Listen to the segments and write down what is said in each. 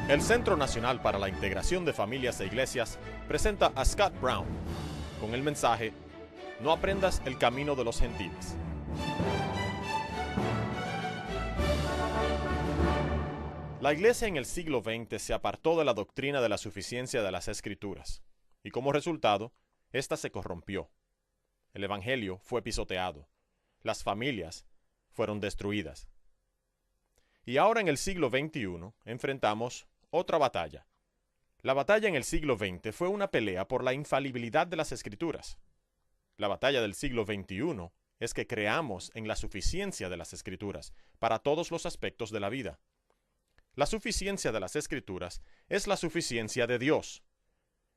El Centro Nacional para la Integración de Familias e Iglesias presenta a Scott Brown con el mensaje "No aprendas el camino de los gentiles". La Iglesia en el siglo XX se apartó de la doctrina de la suficiencia de las Escrituras, y como resultado, ésta se corrompió. El Evangelio fue pisoteado. Las familias fueron destruidas. Y ahora en el siglo XXI enfrentamos otra batalla. La batalla en el siglo XX fue una pelea por la infalibilidad de las Escrituras. La batalla del siglo XXI es que creamos en la suficiencia de las Escrituras para todos los aspectos de la vida. La suficiencia de las Escrituras es la suficiencia de Dios.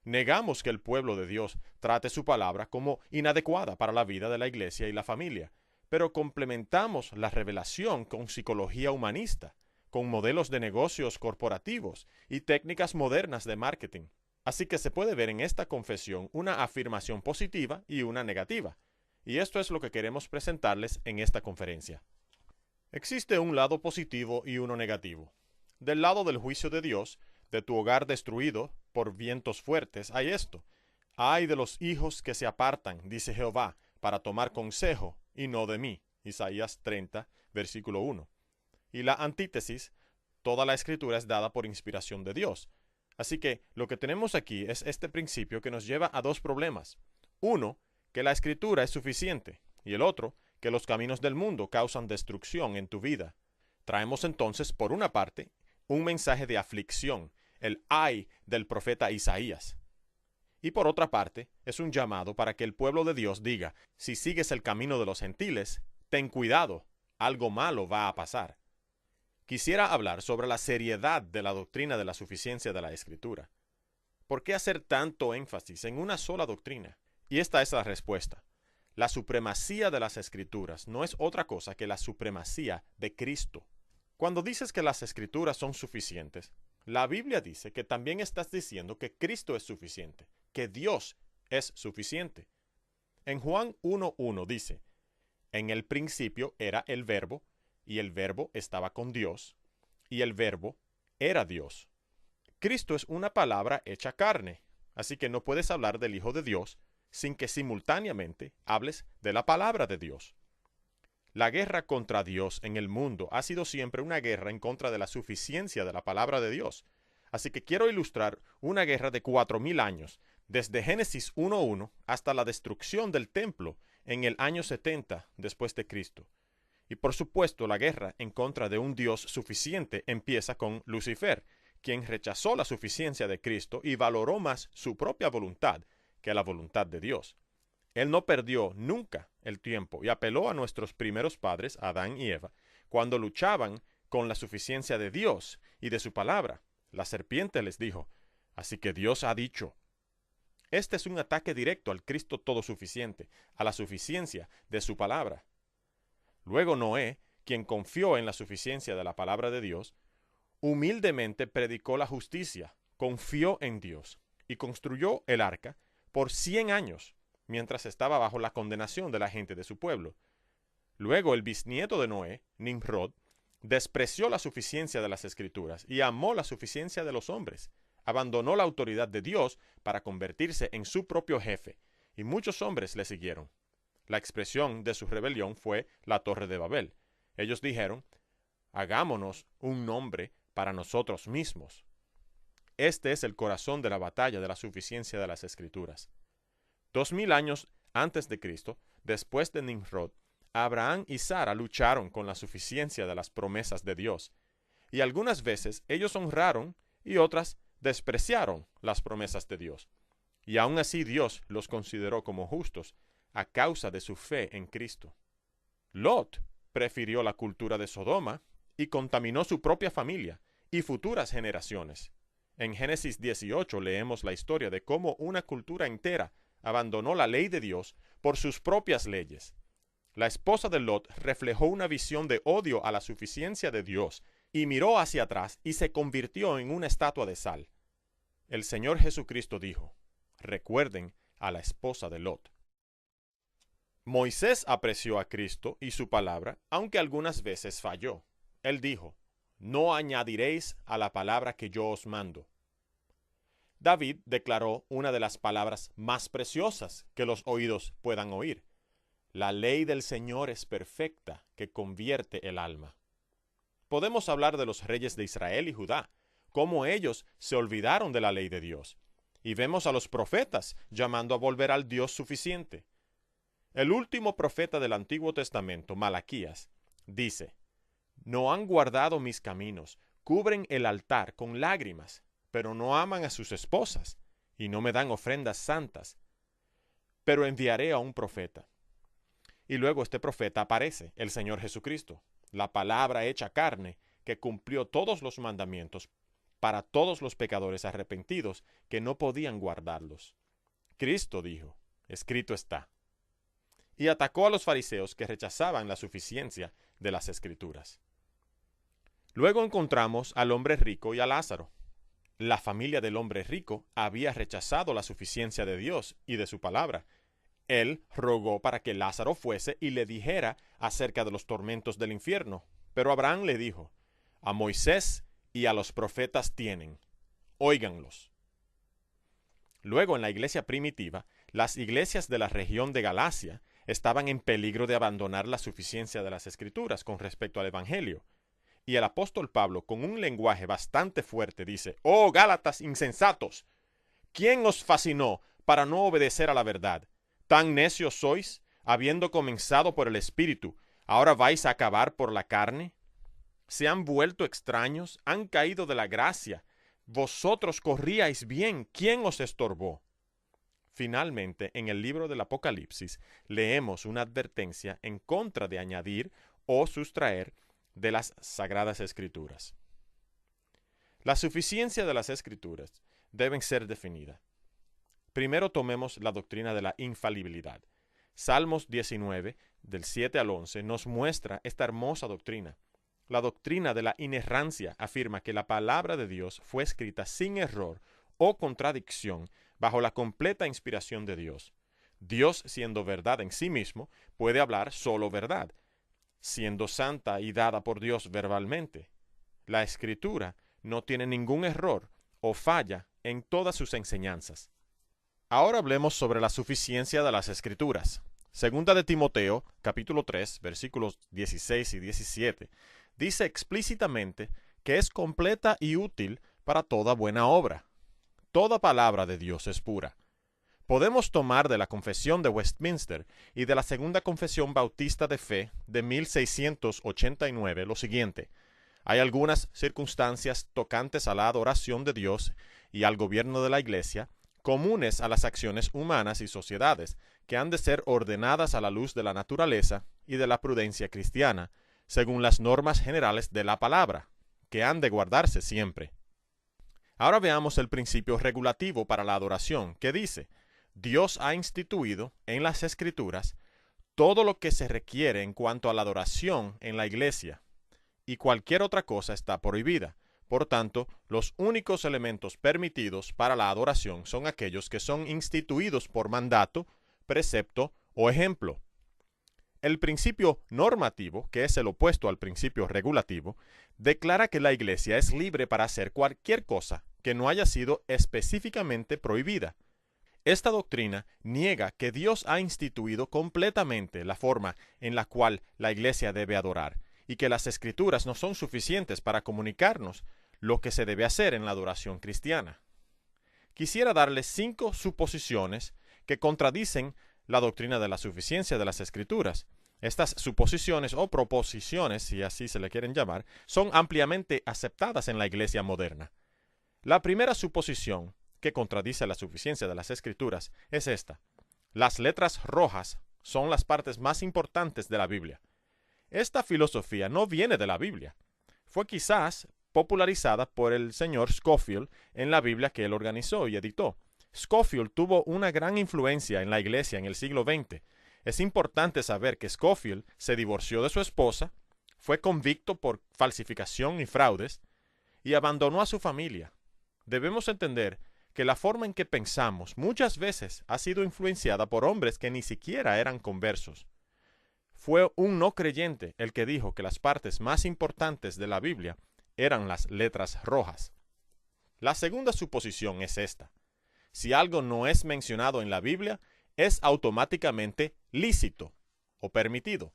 Negamos que el pueblo de Dios trate su palabra como inadecuada para la vida de la iglesia y la familia, pero complementamos la revelación con psicología humanista, con modelos de negocios corporativos y técnicas modernas de marketing. Así que se puede ver en esta confesión una afirmación positiva y una negativa, y esto es lo que queremos presentarles en esta conferencia. Existe un lado positivo y uno negativo. Del lado del juicio de Dios, de tu hogar destruido por vientos fuertes, hay esto: ay de los hijos que se apartan, dice Jehová, para tomar consejo, y no de mí. Isaías 30, versículo 1. Y la antítesis: toda la escritura es dada por inspiración de Dios. Así que lo que tenemos aquí es este principio que nos lleva a dos problemas. Uno, que la escritura es suficiente, y el otro, que los caminos del mundo causan destrucción en tu vida. Traemos entonces, por una parte, un mensaje de aflicción, el ay del profeta Isaías. Y por otra parte, es un llamado para que el pueblo de Dios diga: si sigues el camino de los gentiles, ten cuidado, algo malo va a pasar. Quisiera hablar sobre la seriedad de la doctrina de la suficiencia de la Escritura. ¿Por qué hacer tanto énfasis en una sola doctrina? Y esta es la respuesta. La supremacía de las Escrituras no es otra cosa que la supremacía de Cristo. Cuando dices que las Escrituras son suficientes, la Biblia dice que también estás diciendo que Cristo es suficiente, que Dios es suficiente. En Juan 1:1 dice: en el principio era el Verbo, y el Verbo estaba con Dios, y el Verbo era Dios. Cristo es una palabra hecha carne, así que no puedes hablar del Hijo de Dios sin que simultáneamente hables de la palabra de Dios. La guerra contra Dios en el mundo ha sido siempre una guerra en contra de la suficiencia de la palabra de Dios. Así que quiero ilustrar una guerra de 4000 años, desde Génesis 1:1 hasta la destrucción del templo en el año 70 después de Cristo. Y por supuesto, la guerra en contra de un Dios suficiente empieza con Lucifer, quien rechazó la suficiencia de Cristo y valoró más su propia voluntad que la voluntad de Dios. Él no perdió nunca el tiempo y apeló a nuestros primeros padres, Adán y Eva, cuando luchaban con la suficiencia de Dios y de su palabra. La serpiente les dijo: así que Dios ha dicho. Este es un ataque directo al Cristo todosuficiente, a la suficiencia de su palabra. Luego Noé, quien confió en la suficiencia de la palabra de Dios, humildemente predicó la justicia, confió en Dios y construyó el arca por 100 años, mientras estaba bajo la condenación de la gente de su pueblo. Luego el bisnieto de Noé, Nimrod, despreció la suficiencia de las Escrituras y amó la suficiencia de los hombres. Abandonó la autoridad de Dios para convertirse en su propio jefe, y muchos hombres le siguieron. La expresión de su rebelión fue la Torre de Babel. Ellos dijeron: hagámonos un nombre para nosotros mismos. Este es el corazón de la batalla de la suficiencia de las Escrituras. 2000 años antes de Cristo, después de Nimrod, Abraham y Sara lucharon con la suficiencia de las promesas de Dios. Y algunas veces ellos honraron y otras despreciaron las promesas de Dios. Y aún así Dios los consideró como justos a causa de su fe en Cristo. Lot prefirió la cultura de Sodoma y contaminó su propia familia y futuras generaciones. En Génesis 18 leemos la historia de cómo una cultura entera abandonó la ley de Dios por sus propias leyes. La esposa de Lot reflejó una visión de odio a la suficiencia de Dios y miró hacia atrás y se convirtió en una estatua de sal. El Señor Jesucristo dijo: recuerden a la esposa de Lot. Moisés apreció a Cristo y su palabra, aunque algunas veces falló. Él dijo: no añadiréis a la palabra que yo os mando. David declaró una de las palabras más preciosas que los oídos puedan oír. La ley del Señor es perfecta, que convierte el alma. Podemos hablar de los reyes de Israel y Judá, cómo ellos se olvidaron de la ley de Dios. Y vemos a los profetas llamando a volver al Dios suficiente. El último profeta del Antiguo Testamento, Malaquías, dice: no han guardado mis caminos, cubren el altar con lágrimas, pero no aman a sus esposas, y no me dan ofrendas santas. Pero enviaré a un profeta. Y luego este profeta aparece, el Señor Jesucristo, la palabra hecha carne, que cumplió todos los mandamientos para todos los pecadores arrepentidos que no podían guardarlos. Cristo dijo: escrito está. Y atacó a los fariseos que rechazaban la suficiencia de las Escrituras. Luego encontramos al hombre rico y a Lázaro. La familia del hombre rico había rechazado la suficiencia de Dios y de su palabra. Él rogó para que Lázaro fuese y le dijera acerca de los tormentos del infierno. Pero Abraham le dijo: a Moisés y a los profetas tienen, óiganlos. Luego, en la iglesia primitiva, las iglesias de la región de Galacia estaban en peligro de abandonar la suficiencia de las Escrituras con respecto al Evangelio. Y el apóstol Pablo, con un lenguaje bastante fuerte, dice: ¡oh, Gálatas insensatos! ¿Quién os fascinó para no obedecer a la verdad? ¿Tan necios sois? Habiendo comenzado por el Espíritu, ¿ahora vais a acabar por la carne? ¿Se han vuelto extraños? ¿Han caído de la gracia? Vosotros corríais bien. ¿Quién os estorbó? Finalmente, en el libro del Apocalipsis, leemos una advertencia en contra de añadir o sustraer de las Sagradas Escrituras. La suficiencia de las Escrituras deben ser definida. Primero tomemos la doctrina de la infalibilidad. Salmos 19, del 7 al 11, nos muestra esta hermosa doctrina. La doctrina de la inerrancia afirma que la palabra de Dios fue escrita sin error o contradicción bajo la completa inspiración de Dios. Dios, siendo verdad en sí mismo, puede hablar solo verdad, siendo santa y dada por Dios verbalmente. La Escritura no tiene ningún error o falla en todas sus enseñanzas. Ahora hablemos sobre la suficiencia de las Escrituras. Segunda de Timoteo, capítulo 3, versículos 16 y 17, dice explícitamente que es completa y útil para toda buena obra. Toda palabra de Dios es pura. Podemos tomar de la Confesión de Westminster y de la Segunda Confesión Bautista de Fe de 1689 lo siguiente: hay algunas circunstancias tocantes a la adoración de Dios y al gobierno de la Iglesia, comunes a las acciones humanas y sociedades, que han de ser ordenadas a la luz de la naturaleza y de la prudencia cristiana, según las normas generales de la palabra, que han de guardarse siempre. Ahora veamos el principio regulativo para la adoración, que dice: Dios ha instituido en las Escrituras todo lo que se requiere en cuanto a la adoración en la iglesia, y cualquier otra cosa está prohibida. Por tanto, los únicos elementos permitidos para la adoración son aquellos que son instituidos por mandato, precepto o ejemplo. El principio normativo, que es el opuesto al principio regulativo, declara que la iglesia es libre para hacer cualquier cosa que no haya sido específicamente prohibida. Esta doctrina niega que Dios ha instituido completamente la forma en la cual la iglesia debe adorar y que las Escrituras no son suficientes para comunicarnos lo que se debe hacer en la adoración cristiana. Quisiera darles 5 suposiciones que contradicen la doctrina de la suficiencia de las Escrituras. Estas suposiciones o proposiciones, si así se le quieren llamar, son ampliamente aceptadas en la iglesia moderna. La primera suposición que contradice la suficiencia de las Escrituras es esta: las letras rojas son las partes más importantes de la Biblia. Esta filosofía no viene de la Biblia. Fue quizás popularizada por el señor Scofield en la Biblia que él organizó y editó. Scofield tuvo una gran influencia en la iglesia en el siglo XX. Es importante saber que Scofield se divorció de su esposa, fue convicto por falsificación y fraudes, y abandonó a su familia. Debemos entender que la forma en que pensamos muchas veces ha sido influenciada por hombres que ni siquiera eran conversos. Fue un no creyente el que dijo que las partes más importantes de la Biblia eran las letras rojas. La segunda suposición es esta: si algo no es mencionado en la Biblia, es automáticamente lícito o permitido.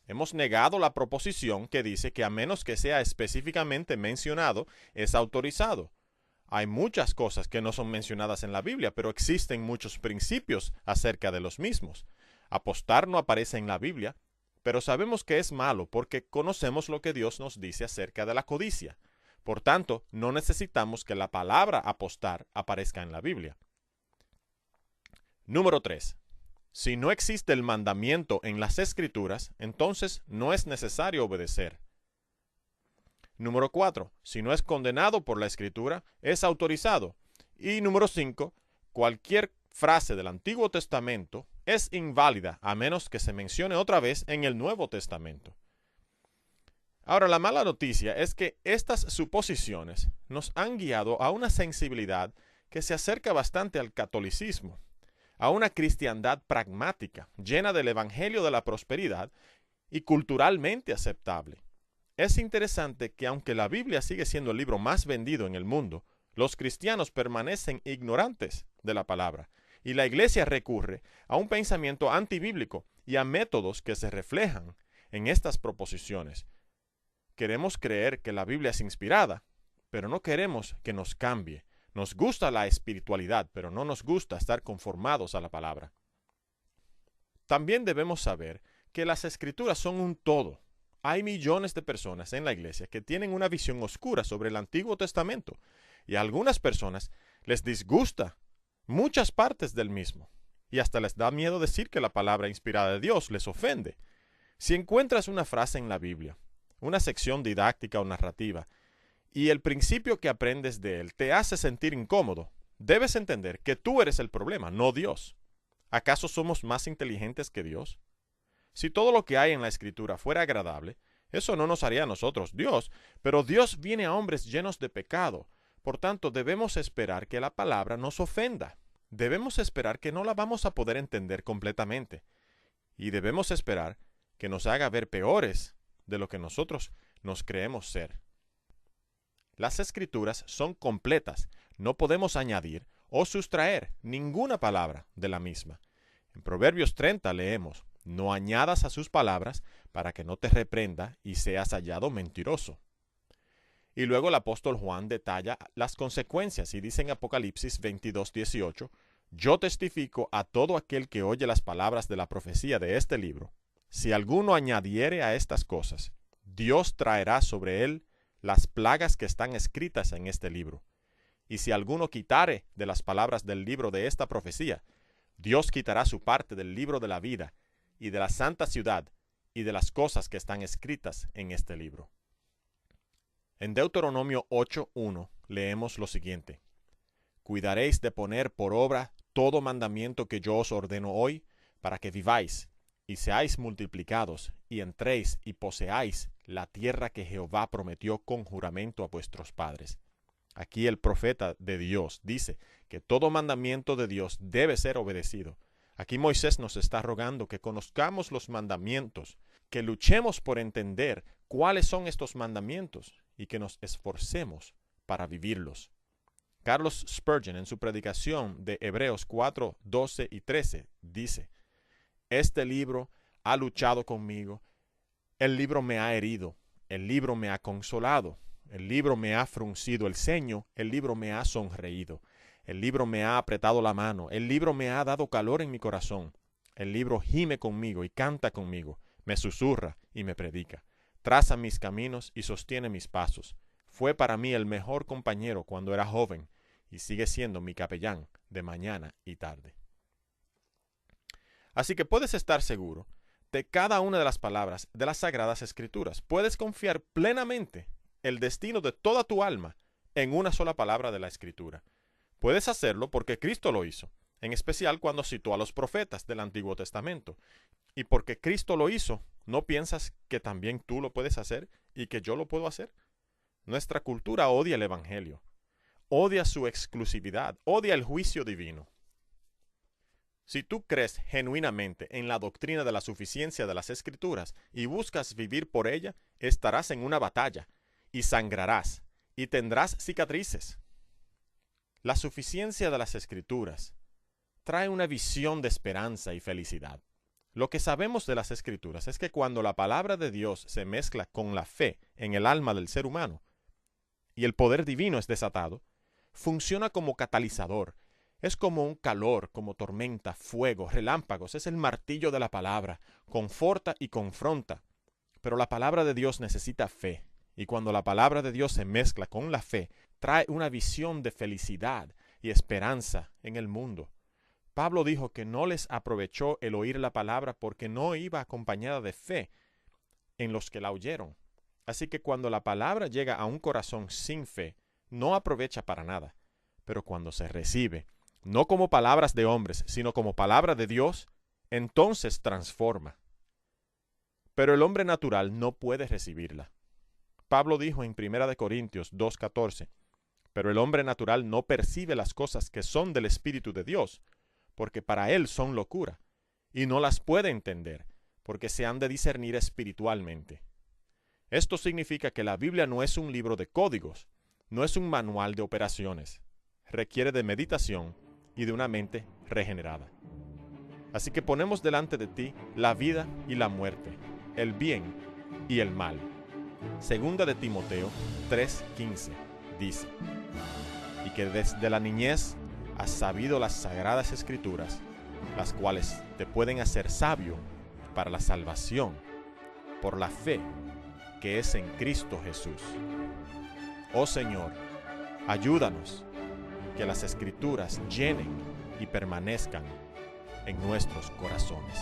Hemos negado la proposición que dice que a menos que sea específicamente mencionado, es autorizado. Hay muchas cosas que no son mencionadas en la Biblia, pero existen muchos principios acerca de los mismos. Apostar no aparece en la Biblia, pero sabemos que es malo porque conocemos lo que Dios nos dice acerca de la codicia. Por tanto, no necesitamos que la palabra apostar aparezca en la Biblia. Número 3. Si no existe el mandamiento en las Escrituras, entonces no es necesario obedecer. Número 4. Si no es condenado por la Escritura, es autorizado. Y número 5. Cualquier frase del Antiguo Testamento es inválida a menos que se mencione otra vez en el Nuevo Testamento. Ahora, la mala noticia es que estas suposiciones nos han guiado a una sensibilidad que se acerca bastante al catolicismo, a una cristiandad pragmática, llena del evangelio de la prosperidad y culturalmente aceptable. Es interesante que aunque la Biblia sigue siendo el libro más vendido en el mundo, los cristianos permanecen ignorantes de la palabra, y la Iglesia recurre a un pensamiento antibíblico y a métodos que se reflejan en estas proposiciones. Queremos creer que la Biblia es inspirada, pero no queremos que nos cambie. Nos gusta la espiritualidad, pero no nos gusta estar conformados a la palabra. También debemos saber que las Escrituras son un todo. Hay millones de personas en la iglesia que tienen una visión oscura sobre el Antiguo Testamento, y a algunas personas les disgusta muchas partes del mismo, y hasta les da miedo decir que la palabra inspirada de Dios les ofende. Si encuentras una frase en la Biblia, una sección didáctica o narrativa, y el principio que aprendes de él te hace sentir incómodo, debes entender que tú eres el problema, no Dios. ¿Acaso somos más inteligentes que Dios? Si todo lo que hay en la Escritura fuera agradable, eso no nos haría a nosotros Dios, pero Dios viene a hombres llenos de pecado. Por tanto, debemos esperar que la palabra nos ofenda. Debemos esperar que no la vamos a poder entender completamente. Y debemos esperar que nos haga ver peores de lo que nosotros nos creemos ser. Las Escrituras son completas, no podemos añadir o sustraer ninguna palabra de la misma. En Proverbios 30 leemos: no añadas a sus palabras para que no te reprenda y seas hallado mentiroso. Y luego el apóstol Juan detalla las consecuencias y dice en Apocalipsis 22:18: yo testifico a todo aquel que oye las palabras de la profecía de este libro. Si alguno añadiere a estas cosas, Dios traerá sobre él las plagas que están escritas en este libro. Y si alguno quitare de las palabras del libro de esta profecía, Dios quitará su parte del libro de la vida y de la santa ciudad y de las cosas que están escritas en este libro. En Deuteronomio 8:1 leemos lo siguiente: cuidaréis de poner por obra todo mandamiento que yo os ordeno hoy, para que viváis y seáis multiplicados y entréis y poseáis la tierra que Jehová prometió con juramento a vuestros padres. Aquí el profeta de Dios dice que todo mandamiento de Dios debe ser obedecido. Aquí Moisés nos está rogando que conozcamos los mandamientos, que luchemos por entender cuáles son estos mandamientos y que nos esforcemos para vivirlos. Carlos Spurgeon, en su predicación de Hebreos 4, 12 y 13, dice: este libro ha luchado conmigo, el libro me ha herido, el libro me ha consolado, el libro me ha fruncido el ceño, el libro me ha sonreído, el libro me ha apretado la mano, el libro me ha dado calor en mi corazón, el libro gime conmigo y canta conmigo, me susurra y me predica, traza mis caminos y sostiene mis pasos. Fue para mí el mejor compañero cuando era joven y sigue siendo mi capellán de mañana y tarde. Así que puedes estar seguro de cada una de las palabras de las Sagradas Escrituras. Puedes confiar plenamente el destino de toda tu alma en una sola palabra de la Escritura. Puedes hacerlo porque Cristo lo hizo, en especial cuando citó a los profetas del Antiguo Testamento. Y porque Cristo lo hizo, ¿no piensas que también tú lo puedes hacer y que yo lo puedo hacer? Nuestra cultura odia el Evangelio, odia su exclusividad, odia el juicio divino. Si tú crees genuinamente en la doctrina de la suficiencia de las Escrituras y buscas vivir por ella, estarás en una batalla y sangrarás, y tendrás cicatrices. La suficiencia de las Escrituras trae una visión de esperanza y felicidad. Lo que sabemos de las Escrituras es que cuando la palabra de Dios se mezcla con la fe en el alma del ser humano y el poder divino es desatado, funciona como catalizador. Es como un calor, como tormenta, fuego, relámpagos. Es el martillo de la palabra. Conforta y confronta. Pero la palabra de Dios necesita fe. Y cuando la palabra de Dios se mezcla con la fe, trae una visión de felicidad y esperanza en el mundo. Pablo dijo que no les aprovechó el oír la palabra porque no iba acompañada de fe en los que la oyeron. Así que cuando la palabra llega a un corazón sin fe, no aprovecha para nada. Pero cuando se recibe, no como palabras de hombres, sino como palabra de Dios, entonces transforma. Pero el hombre natural no puede recibirla. Pablo dijo en 1 Corintios 2:14, pero el hombre natural no percibe las cosas que son del Espíritu de Dios, porque para él son locura, y no las puede entender, porque se han de discernir espiritualmente. Esto significa que la Biblia no es un libro de códigos, no es un manual de operaciones. Requiere de meditación y de una mente regenerada. Así que ponemos delante de ti la vida y la muerte, el bien y el mal. Segunda de Timoteo 3:15 dice, y que desde la niñez has sabido las sagradas escrituras, las cuales te pueden hacer sabio para la salvación por la fe que es en Cristo Jesús. Oh Señor, ayúdanos que las escrituras llenen y permanezcan en nuestros corazones.